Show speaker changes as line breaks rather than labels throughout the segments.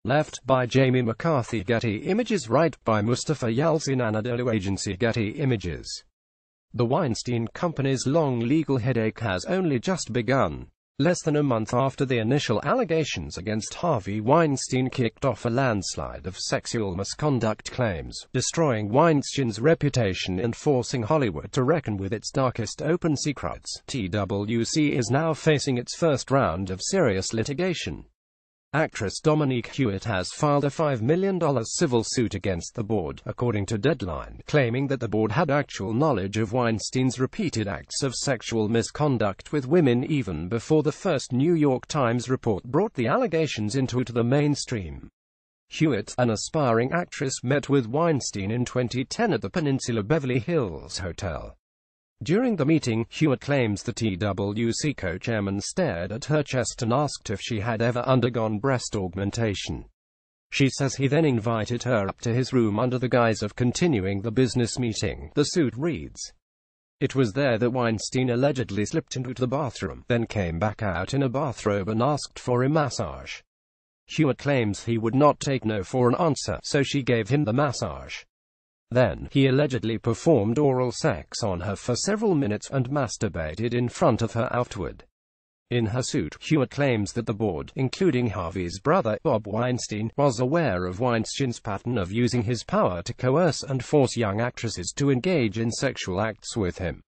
Left by Jamie McCarthy. Getty Images. Right by Mustafa Yalcin. Anadolu Agency. Getty Images. The Weinstein Company's long legal headache has only just begun. Less than a month after the initial allegations against Harvey Weinstein kicked off a landslide of sexual misconduct claims, destroying Weinstein's reputation and forcing Hollywood to reckon with its darkest open secrets, T.W.C is now facing its first round of serious litigation. Actress Dominique Huett has filed a $5 million civil suit against the board, according to Deadline, claiming that the board had actual knowledge of Weinstein's repeated acts of sexual misconduct with women even before the first New York Times report brought the allegations into the mainstream. Huett, an aspiring actress, met with Weinstein in 2010 at the Peninsula Beverly Hills hotel. During the meeting, Huett claims the T.W.C co-chairman stared at her chest and asked if she had ever undergone breast augmentation. She says he then invited her up to his room under the guise of continuing the business meeting, the suit reads. It was there that Weinstein allegedly slipped into the bathroom, then came back out in a bathrobe and asked for a massage. Huett claims he would not take no for an answer, so she gave him the massage. Then, he allegedly performed oral sex on her for several minutes and masturbated in front of her afterward. In her suit, Huett claims that the board, including Harvey's brother, Bob Weinstein, was aware of Weinstein's pattern of using his power to coerce and force young actresses to engage in sexual acts with him.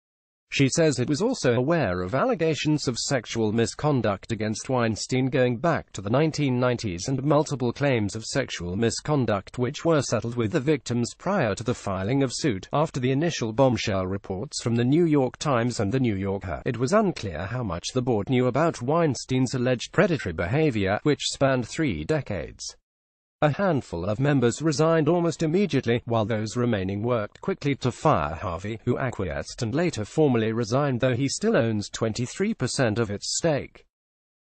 She says it was also aware of allegations of sexual misconduct against Weinstein going back to the 1990s and multiple claims of sexual misconduct which were settled with the victims prior to the filing of suit. After the initial bombshell reports from the New York Times and the New Yorker, it was unclear how much the board knew about Weinstein's alleged predatory behavior, which spanned 3 decades. A handful of members resigned almost immediately, while those remaining worked quickly to fire Harvey, who acquiesced and later formally resigned, though he still owns 23% of its stake.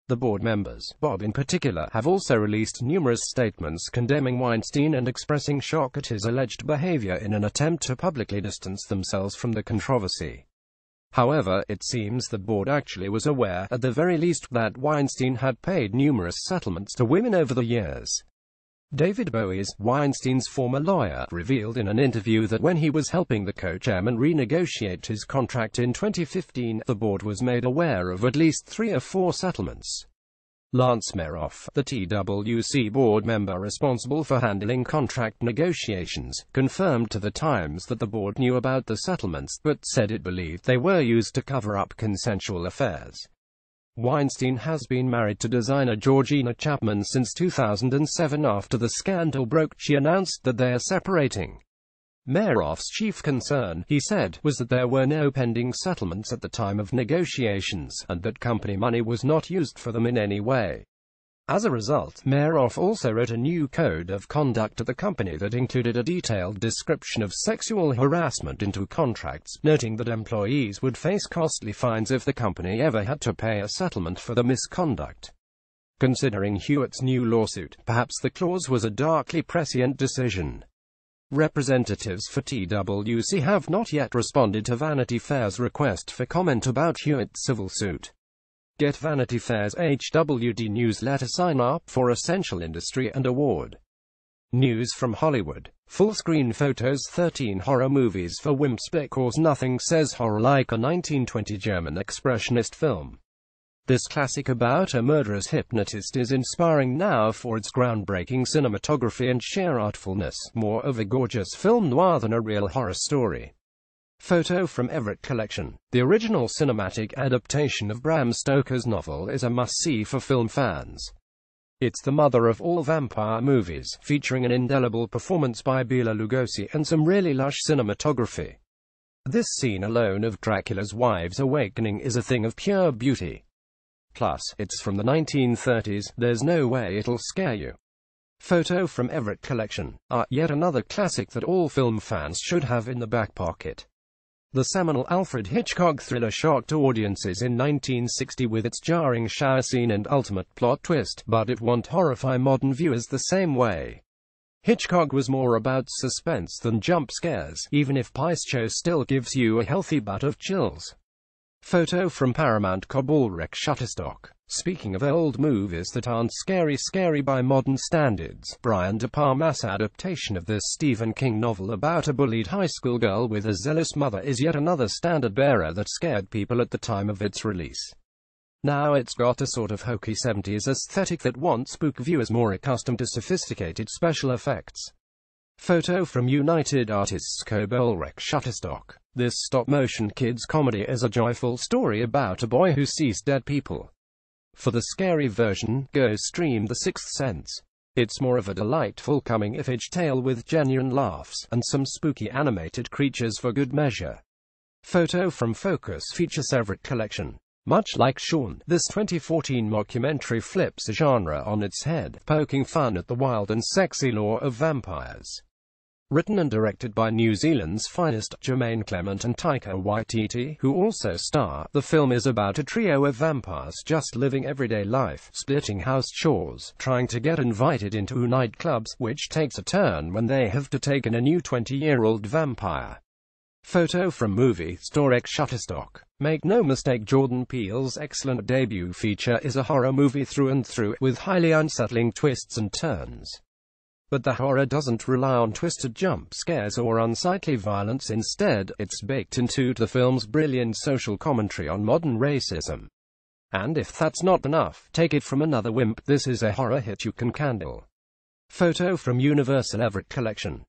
The board members, Bob in particular, have also released numerous statements condemning Weinstein and expressing shock at his alleged behavior in an attempt to publicly distance themselves from the controversy. However, it seems the board actually was aware, at the very least, that Weinstein had paid numerous settlements to women over the years. David Bowies, Weinstein's former lawyer, revealed in an interview that when he was helping the co-chairman renegotiate his contract in 2015, the board was made aware of at least 3 or 4 settlements. Lance Meroff, the T.W.C board member responsible for handling contract negotiations, confirmed to the Times that the board knew about the settlements, but said it believed they were used to cover up consensual affairs. Weinstein has been married to designer Georgina Chapman since 2007. After the scandal broke, she announced that they are separating. Meroff's chief concern, he said, was that there were no pending settlements at the time of negotiations, and that company money was not used for them in any way. As a result, Meroff also wrote a new code of conduct at the company that included a detailed description of sexual harassment into contracts, noting that employees would face costly fines if the company ever had to pay a settlement for the misconduct. Considering Huett's new lawsuit, perhaps the clause was a darkly prescient decision. Representatives for T.W.C have not yet responded to Vanity Fair's request for comment about Huett's civil suit. Get Vanity Fair's HWD newsletter, sign up for Essential Industry and Award. News from Hollywood. Full-screen photos. 13 horror movies for wimps because nothing says horror like a 1920 German expressionist film. This classic about a murderous hypnotist is inspiring now for its groundbreaking cinematography and sheer artfulness, more of a gorgeous film noir than a real horror story. Photo from Everett Collection. The original cinematic adaptation of Bram Stoker's novel is a must-see for film fans. It's the mother of all vampire movies, featuring an indelible performance by Bela Lugosi and some really lush cinematography. This scene alone of Dracula's wife's awakening is a thing of pure beauty. Plus, it's from the 1930s, there's no way it'll scare you. Photo from Everett Collection. Yet another classic that all film fans should have in the back pocket. The seminal Alfred Hitchcock thriller shocked audiences in 1960 with its jarring shower scene and ultimate plot twist, but it won't horrify modern viewers the same way. Hitchcock was more about suspense than jump scares, even if Pischo still gives you a healthy bout of chills. Photo from Paramount. Kabul wreck Shutterstock. Speaking of old movies that aren't scary by modern standards, Brian De Palma's adaptation of the Stephen King novel about a bullied high school girl with a zealous mother is yet another standard-bearer that scared people at the time of its release. Now it's got a sort of hokey 70s aesthetic that won't spook viewers more accustomed to sophisticated special effects. Photo from United Artists Cobolrec Shutterstock. This stop-motion kids comedy is a joyful story about a boy who sees dead people. For the scary version, go stream The Sixth Sense. It's more of a delightful coming-of-age tale with genuine laughs, and some spooky animated creatures for good measure. Photo from Focus Features Everett Collection. Much like Shaun, this 2014 mockumentary flips a genre on its head, poking fun at the wild and sexy lore of vampires. Written and directed by New Zealand's finest, Jermaine Clement and Taika Waititi, who also star, the film is about a trio of vampires just living everyday life, splitting house chores, trying to get invited into nightclubs, which takes a turn when they have to take in a new 20-year-old vampire. Photo from Movie Store X Shutterstock. Make no mistake, Jordan Peele's excellent debut feature is a horror movie through and through, with highly unsettling twists and turns. But the horror doesn't rely on twisted jump scares or unsightly violence. Instead, it's baked into the film's brilliant social commentary on modern racism. And if that's not enough, take it from another wimp, this is a horror hit you can handle. Photo from Universal Everett Collection.